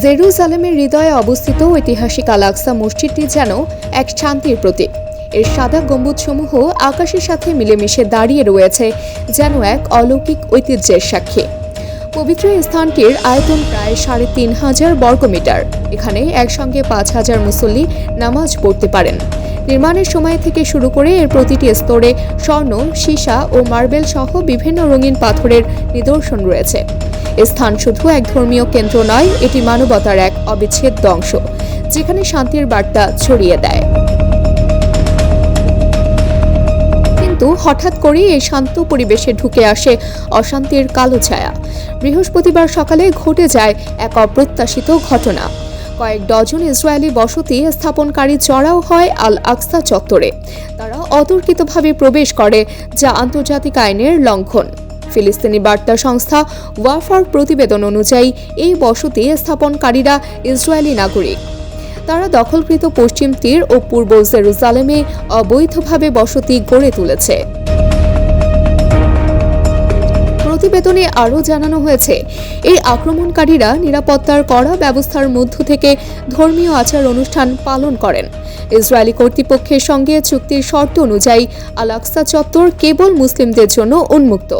জেরুজালেমের হৃদয়ে অবস্থিত ঐতিহাসিক আল আকসা মসজিদটি যেন এক শান্তির প্রতীক। এর সাদা গম্বুজসমূহ আকাশের সাথে মিলেমিশে দাঁড়িয়ে রয়েছে যেন এক অলৌকিক ঐতিহ্যের সাক্ষী। পবিত্র স্থানটির আয়তন প্রায় ৩,৫০০ বর্গমিটার। এখানে একসঙ্গে ৫,০০০ মুসল্লি নামাজ পড়তে পারেন। নির্মাণের সময় থেকে শুরু করে এর প্রতিটি স্তরে স্বর্ণ, সীসা ও মার্বেল সহ বিভিন্ন রঙিন পাথরের নিদর্শন রয়েছে। স্থান শুধু এক ধর্মীয় কেন্দ্র নয়, এটি মানবতার এক অবিচ্ছেদ্য অংশ, যেখানে শান্তির বার্তা ছড়িয়ে দেয়। কিন্তু হঠাৎ করেই এই শান্ত পরিবেশে ঢুকে আসে অশান্তির কালো ছায়া। বৃহস্পতিবার সকালে ঘটে যায় এক অপ্রত্যাশিত ঘটনা। কয়েক ডজন ইসরায়েলি বসতি স্থাপনকারী চড়াও হয় আল আকসা চত্বরে। তারা অতর্কিতভাবে প্রবেশ করে, যা আন্তর্জাতিক আইনের লঙ্ঘন। ফিলিস্তিনি বার্তা সংস্থা ওয়াফার প্রতিবেদন অনুযায়ী এই বসতি স্থাপনকারীরা ইসরায়েলি নাগরিক। তারা দখলকৃত পশ্চিম তীর ও পূর্ব জেরুজালেমে অবৈধভাবে বসতি গড়ে তুলেছে। প্রতিবেদনে আরও জানানো হয়েছে, এই আক্রমণকারীরা নিরাপত্তার কড়া ব্যবস্থার মধ্য থেকে ধর্মীয় আচার অনুষ্ঠান পালন করেন। ইসরায়েলি কর্তৃপক্ষের সঙ্গে চুক্তির শর্ত অনুযায়ী আল আকসা চত্বর কেবল মুসলিমদের জন্য উন্মুক্ত।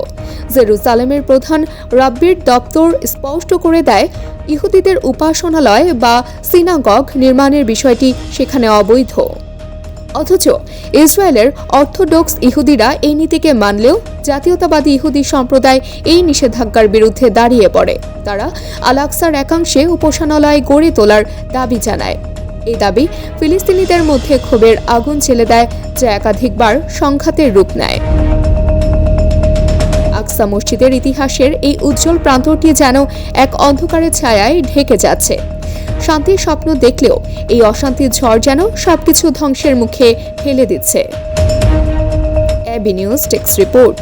জেরুজালেমের প্রধান রাব্বির দপ্তর স্পষ্ট করে দেয়, ইহুদিদের উপাসনালয় বা সিনাগগ নির্মাণের বিষয়টি সেখানে অবৈধ। অথচ ইসরায়েলের অর্থোডক্স ইহুদিরা এই নীতিকে মানলেও জাতীয়তাবাদী ইহুদি সম্প্রদায় এই নিষেধাজ্ঞার বিরুদ্ধে দাঁড়িয়ে পড়ে। তারা আল আকসার একাংশে উপাসনালয় গড়ে তোলার দাবি জানায়। এই দাবি ফিলিস্তিনিদের মধ্যে ক্ষোভের আগুন জ্বেলে দেয়, যা একাধিকবার সংঘাতের রূপ নেয়। আকসা মসজিদের ইতিহাসের এই উজ্জ্বল প্রান্তটি যেন এক অন্ধকারের ছায়ায় ঢেকে যাচ্ছে। শান্তির স্বপ্ন দেখলেও এই অশান্তির ঝড় যেন সবকিছু ধ্বংসের মুখে ঠেলে দিচ্ছে। AB news desk report.